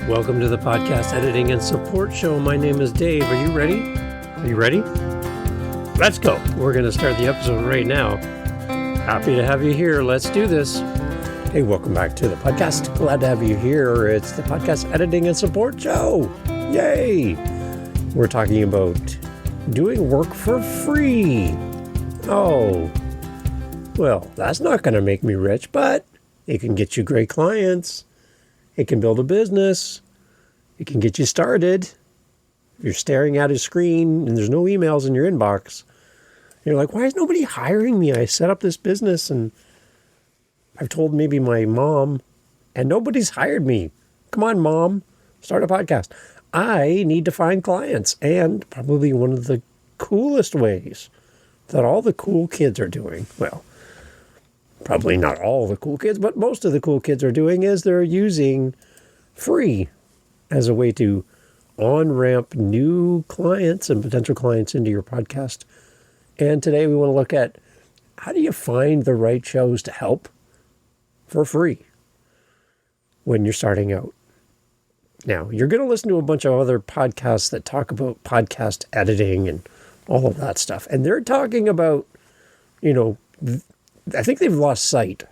Welcome to the podcast editing and support show. My name is Dave. Are you ready? Let's go. We're going to start the episode right now. Happy to have you here. Let's do this. Hey, welcome back to the podcast. Glad to have you here. It's the podcast editing and support show. Yay! We're talking about doing work for free. Oh, well, that's not going to make me rich, but it can get you great clients. It can build a business. It can get you started. If you're staring at a screen and there's no emails in your inbox, you're like, why is nobody hiring me? I set up this business and I've told maybe my mom and nobody's hired me. Come on, Mom, start a podcast. I need to find clients. And probably one of the coolest ways that all the cool kids are doing, well, probably not all the cool kids, but most of the cool kids are doing is they're using free as a way to on-ramp new clients and potential clients into your podcast. And today we want to look at how do you find the right shows to help for free when you're starting out. Now, you're going to listen to a bunch of other podcasts that talk about podcast editing and all of that stuff. And they're talking about, I think they've lost sight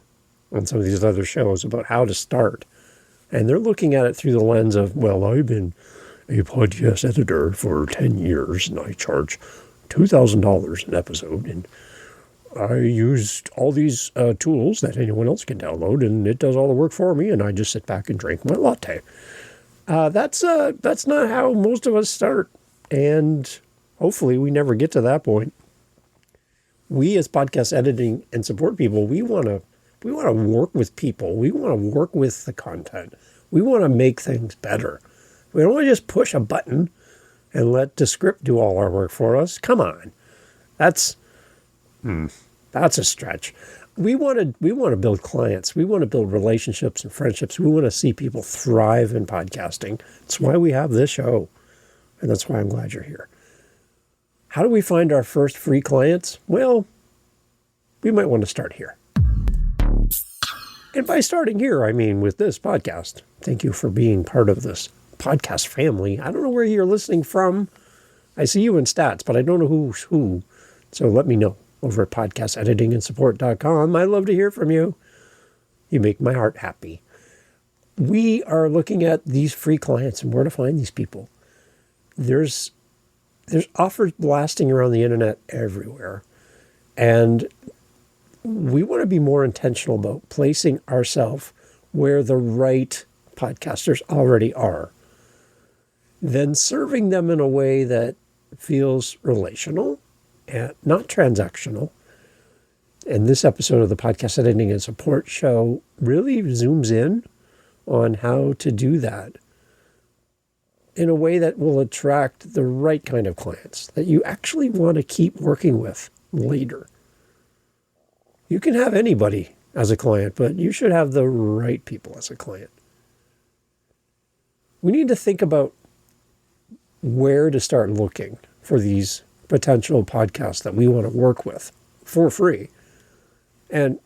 on some of these other shows about how to start. And they're looking at it through the lens of, well, I've been a podcast editor for 10 years and I charge $2,000 an episode. And I used all these tools that anyone else can download and it does all the work for me. And I just sit back and drink my latte. That's not how most of us start. And hopefully we never get to that point. We as podcast editing and support people, we want to work with people. We want to work with the content. We want to make things better. We don't want to just push a button and let the script do all our work for us. Come on. That's a stretch. We want to build clients. We want to build relationships and friendships. We want to see people thrive in podcasting. That's why we have this show. And that's why I'm glad you're here. How do we find our first free clients? Well, we might want to start here. And by starting here, I mean with this podcast. Thank you for being part of this podcast family. I don't know where you're listening from. I see you in stats, but I don't know who's who. So let me know over at podcasteditingandsupport.com. I'd love to hear from you. You make my heart happy. We are looking at these free clients and where to find these people. There's offers blasting around the internet everywhere. And we want to be more intentional about placing ourselves where the right podcasters already are. Then serving them in a way that feels relational and not transactional. And this episode of the Podcast Editing and Support Show really zooms in on how to do that in a way that will attract the right kind of clients that you actually want to keep working with later. You can have anybody as a client, but you should have the right people as a client. We need to think about where to start looking for these potential podcasts that we want to work with for free. And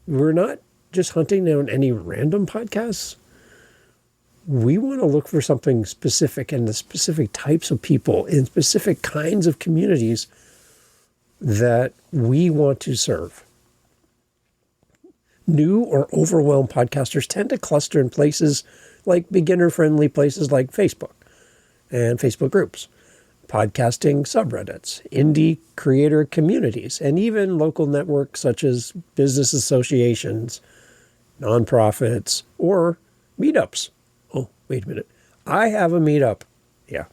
we're not just hunting down any random podcasts. We want to look for something specific and the specific types of people in specific kinds of communities that we want to serve. New or overwhelmed podcasters tend to cluster in places like beginner-friendly places like Facebook and Facebook groups, podcasting subreddits, indie creator communities, and even local networks such as business associations, nonprofits, or meetups. Oh, wait a minute. I have a meetup. Yeah,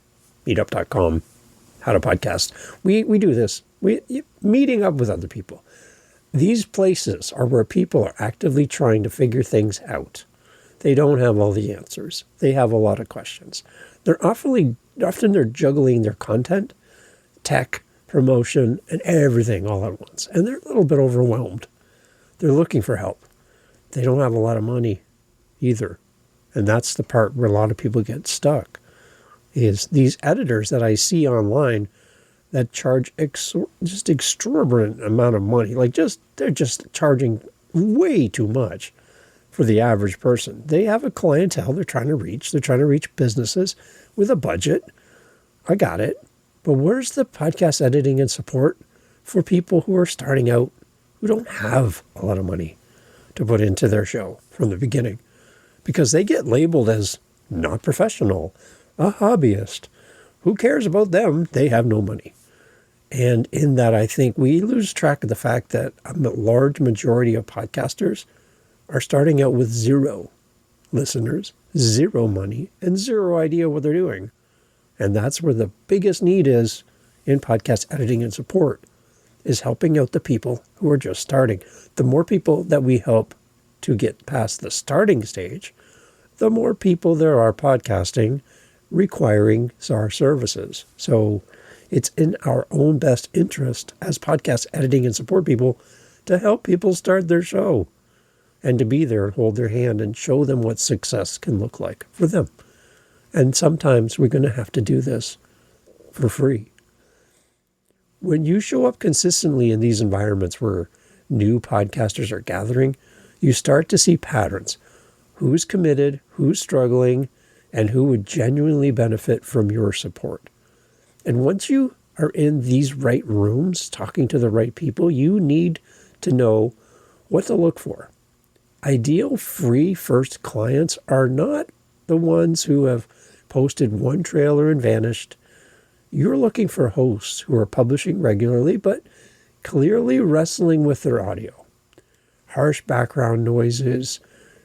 meetup.com, how to podcast. We do this. Meeting up with other people. These places are where people are actively trying to figure things out. They don't have all the answers. They have a lot of questions. Often they're juggling their content, tech, promotion, and everything all at once. And they're a little bit overwhelmed. They're looking for help. They don't have a lot of money either. And that's the part where a lot of people get stuck, is these editors that I see online that charge just exorbitant amount of money. They're just charging way too much for the average person. They have a clientele they're trying to reach. They're trying to reach businesses with a budget. I got it. But where's the podcast editing and support for people who are starting out, who don't have a lot of money to put into their show from the beginning? Because they get labeled as not professional, a hobbyist. Who cares about them? They have no money. And in that, I think we lose track of the fact that a large majority of podcasters are starting out with 0 listeners, 0 money, and 0 idea what they're doing. And that's where the biggest need is in podcast editing and support, is helping out the people who are just starting. The more people that we help to get past the starting stage, the more people there are podcasting requiring our services. So it's in our own best interest as podcast editing and support people to help people start their show and to be there and hold their hand and show them what success can look like for them. And sometimes we're going to have to do this for free. When you show up consistently in these environments where new podcasters are gathering, you start to see patterns. Who's committed, who's struggling, and who would genuinely benefit from your support. And once you are in these right rooms, talking to the right people, you need to know what to look for. Ideal free first clients are not the ones who have posted one trailer and vanished. You're looking for hosts who are publishing regularly, but clearly wrestling with their audio. Harsh background noises.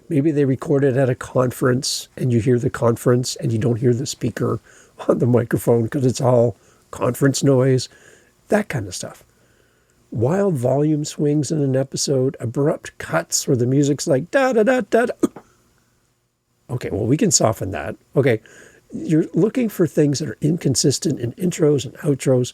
Maybe they recorded at a conference and you hear the conference and you don't hear the speaker on the microphone because it's all conference noise. That kind of stuff. Wild volume swings in an episode, abrupt cuts where the music's like da-da-da-da-da. Okay, well, we can soften that. Okay, you're looking for things that are inconsistent in intros and outros.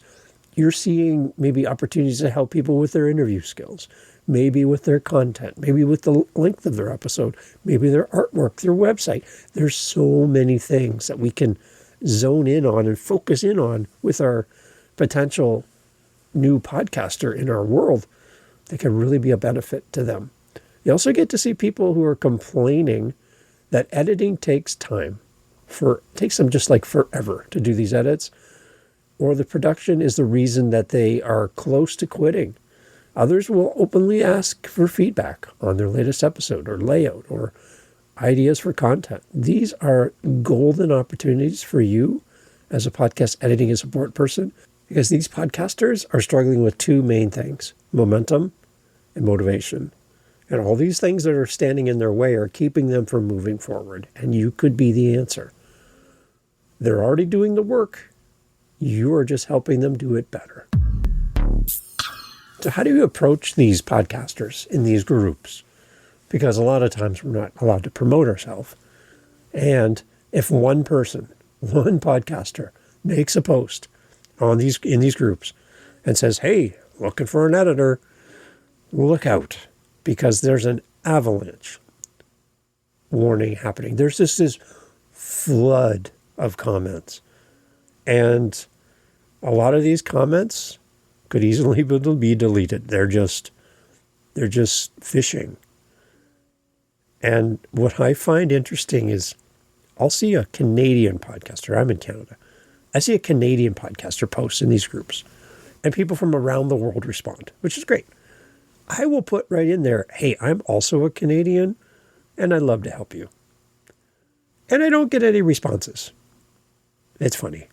You're seeing maybe opportunities to help people with their interview skills, maybe with their content, maybe with the length of their episode, maybe their artwork, their website. There's so many things that we can zone in on and focus in on with our potential new podcaster in our world that can really be a benefit to them. You also get to see people who are complaining that editing takes time. Takes them just like forever to do these edits, or the production is the reason that they are close to quitting. Others will openly ask for feedback on their latest episode or layout or ideas for content. These are golden opportunities for you as a podcast editing and support person, because these podcasters are struggling with 2 main things: momentum and motivation. And all these things that are standing in their way are keeping them from moving forward. And you could be the answer. They're already doing the work. You are just helping them do it better. So how do you approach these podcasters in these groups? Because a lot of times we're not allowed to promote ourselves. And if one person, one podcaster, makes a post in these groups and says, hey, looking for an editor, look out, because there's an avalanche warning happening. There's just this flood of comments. And a lot of these comments could easily be deleted. They're just phishing. And what I find interesting is I'll see a Canadian podcaster. I'm in Canada. I see a Canadian podcaster post in these groups, and people from around the world respond, which is great. I will put right in there, hey, I'm also a Canadian, and I'd love to help you. And I don't get any responses. It's funny,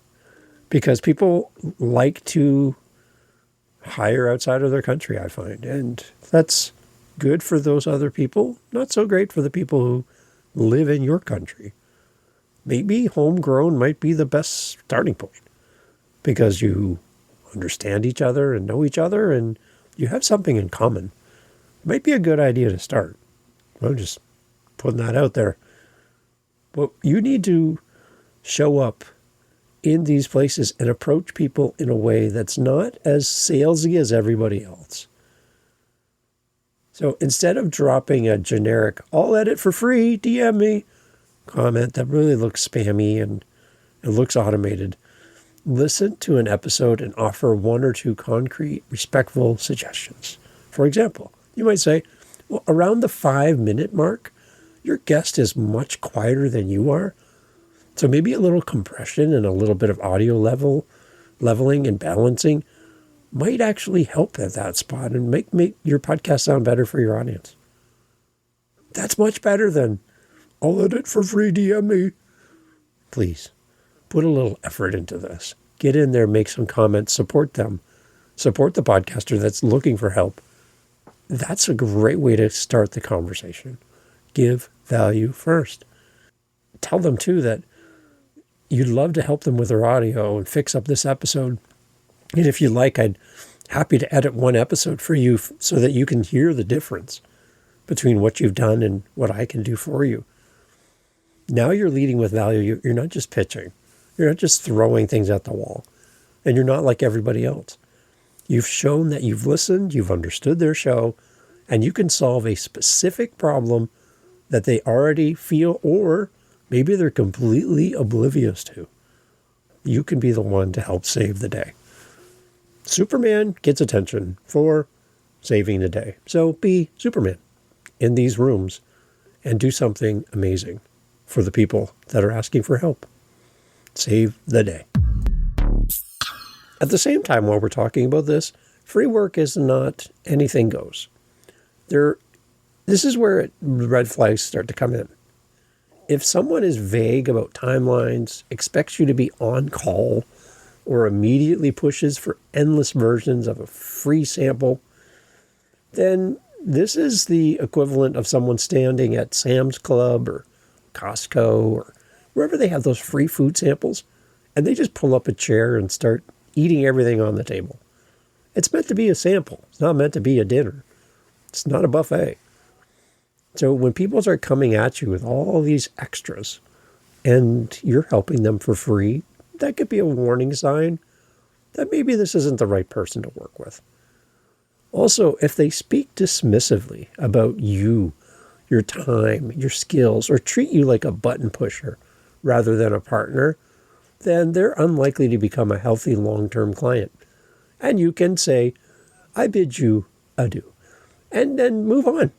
because people like to hire outside of their country, I find. And that's good for those other people, not so great for the people who live in your country. Maybe homegrown might be the best starting point, because you understand each other and know each other and you have something in common. It might be a good idea to start. I'm just putting that out there. But you need to show up in these places and approach people in a way that's not as salesy as everybody else. So instead of dropping a generic, I'll edit for free, DM me, comment that really looks spammy and it looks automated, listen to an episode and offer 1 or 2 concrete, respectful suggestions. For example, you might say, well, around the 5-minute mark, your guest is much quieter than you are. So maybe a little compression and a little bit of audio leveling and balancing might actually help at that spot and make your podcast sound better for your audience. That's much better than, I'll edit for free, DM me. Please, put a little effort into this. Get in there, make some comments, support them. Support the podcaster that's looking for help. That's a great way to start the conversation. Give value first. Tell them, too, that you'd love to help them with their audio and fix up this episode. And if you like, I'd happy to edit one episode for you so that you can hear the difference between what you've done and what I can do for you. Now you're leading with value. You're not just pitching. You're not just throwing things at the wall. And you're not like everybody else. You've shown that you've listened, you've understood their show, and you can solve a specific problem that they already feel or maybe they're completely oblivious to. You can be the one to help save the day. Superman gets attention for saving the day. So be Superman in these rooms and do something amazing for the people that are asking for help. Save the day. At the same time, while we're talking about this, free work is not anything goes. This is where red flags start to come in. If someone is vague about timelines, expects you to be on call, or immediately pushes for endless versions of a free sample, then this is the equivalent of someone standing at Sam's Club or Costco or wherever they have those free food samples, and they just pull up a chair and start eating everything on the table. It's meant to be a sample. It's not meant to be a dinner. It's not a buffet. So when people start coming at you with all these extras and you're helping them for free, that could be a warning sign that maybe this isn't the right person to work with. Also, if they speak dismissively about you, your time, your skills, or treat you like a button pusher rather than a partner, then they're unlikely to become a healthy long-term client. And you can say, I bid you adieu, and then move on.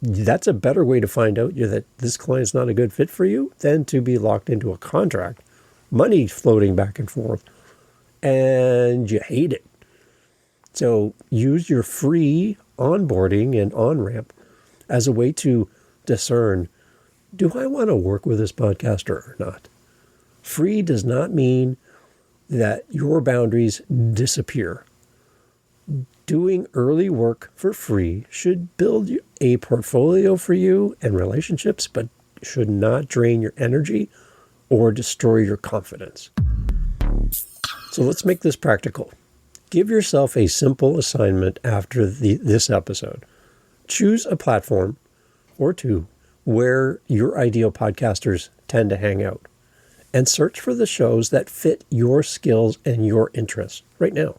That's a better way to find out that this client's not a good fit for you than to be locked into a contract, money floating back and forth, and you hate it. So use your free onboarding and on-ramp as a way to discern, do I want to work with this podcaster or not? Free does not mean that your boundaries disappear. Doing early work for free should build a portfolio for you and relationships, but should not drain your energy or destroy your confidence. So let's make this practical. Give yourself a simple assignment after this episode. Choose a platform or two where your ideal podcasters tend to hang out, and search for the shows that fit your skills and your interests right now.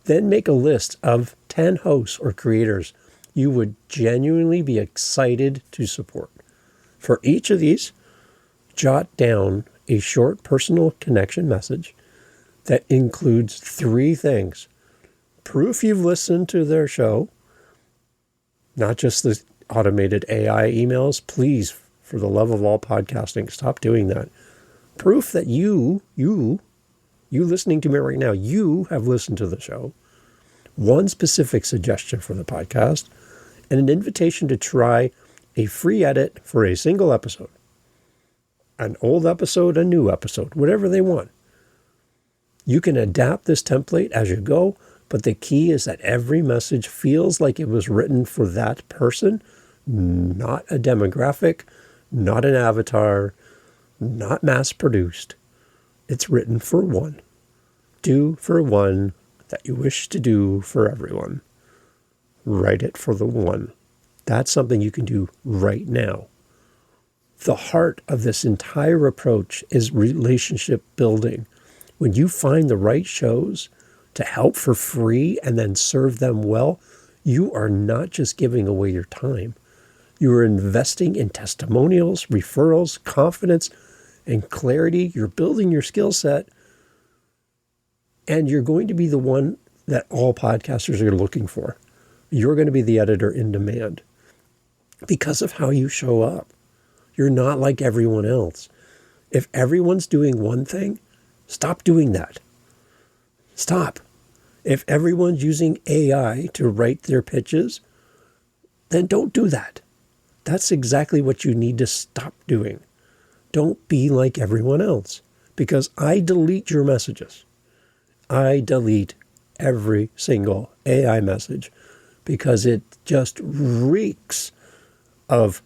Then make a list of 10 hosts or creators you would genuinely be excited to support. For each of these, jot down a short personal connection message that includes 3 things. Proof you've listened to their show, not just the automated AI emails. Please, for the love of all podcasting, stop doing that. Proof that you listening to me right now, you have listened to the show. One specific suggestion for the podcast, and an invitation to try a free edit for a single episode. An old episode, a new episode, whatever they want. You can adapt this template as you go, but the key is that every message feels like it was written for that person, not a demographic, not an avatar, not mass-produced. It's written for one. Do for one that you wish to do for everyone. Write it for the one. That's something you can do right now. The heart of this entire approach is relationship building. When you find the right shows to help for free and then serve them well, you are not just giving away your time. You are investing in testimonials, referrals, confidence, and clarity. You're building your skill set, and you're going to be the one that all podcasters are looking for. You're going to be the editor in demand. because of how you show up. You're not like everyone else. If everyone's doing one thing, stop doing that. Stop. If everyone's using AI to write their pitches, then don't do that. That's exactly what you need to stop doing. Don't be like everyone else, because I delete your messages. I delete every single AI message because it just reeks of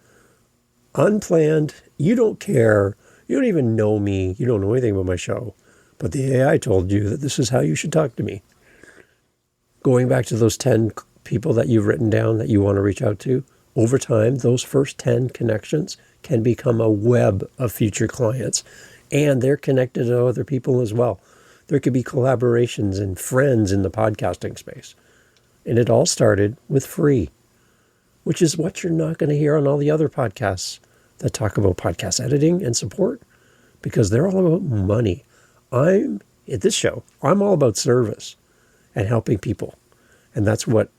unplanned. You don't care. You don't even know me. You don't know anything about my show. But the AI told you that this is how you should talk to me. Going back to those 10 people that you've written down that you want to reach out to, over time, those first 10 connections can become a web of future clients. And they're connected to other people as well. There could be collaborations and friends in the podcasting space. And it all started with free, which is what you're not going to hear on all the other podcasts that talk about podcast editing and support, because they're all about money. At this show, I'm all about service and helping people. And that's what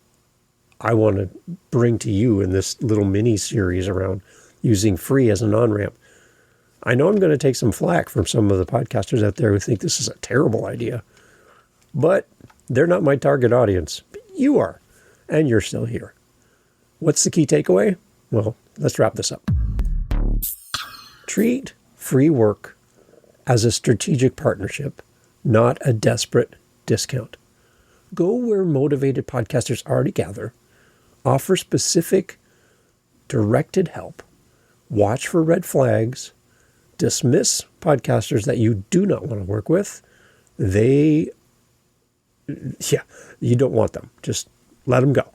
I want to bring to you in this little mini series around using free as an on-ramp. I know I'm going to take some flack from some of the podcasters out there who think this is a terrible idea, but they're not my target audience. You are, and you're still here. What's the key takeaway? Well, let's wrap this up. Treat free work as a strategic partnership, not a desperate discount. Go where motivated podcasters already gather, offer specific, directed help, watch for red flags, dismiss podcasters that you do not want to work with. You don't want them. Just let them go.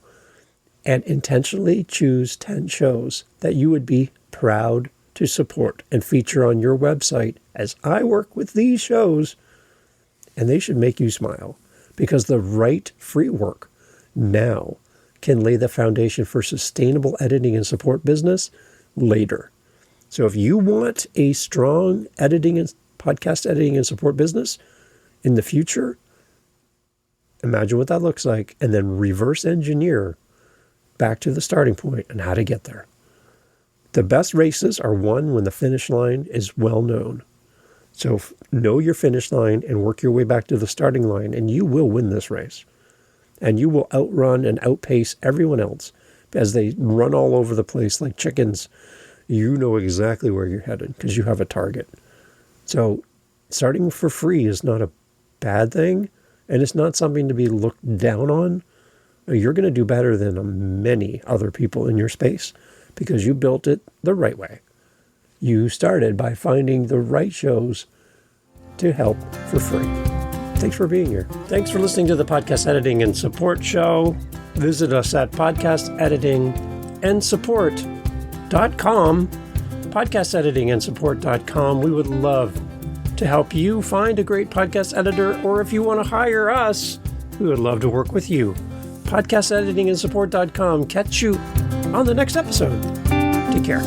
And intentionally choose 10 shows that you would be proud to support and feature on your website as I work with these shows. And they should make you smile, because the right free work now can lay the foundation for sustainable editing and support business later. So if you want a strong podcast editing and support business in the future, imagine what that looks like, and then reverse engineer back to the starting point and how to get there. The best races are won when the finish line is well known. So know your finish line and work your way back to the starting line, and you will win this race. And you will outrun and outpace everyone else as they run all over the place like chickens. You know exactly where you're headed because you have a target. So starting for free is not a bad thing, and it's not something to be looked down on. You're going to do better than many other people in your space because you built it the right way. You started by finding the right shows to help for free. Thanks for being here. Thanks for listening to the Podcast Editing and Support Show. Visit us at podcasteditingandsupport.com, podcasteditingandsupport.com. We would love to help you find a great podcast editor, or if you want to hire us, we would love to work with you. Podcasteditingandsupport.com. Catch you on the next episode. Take care.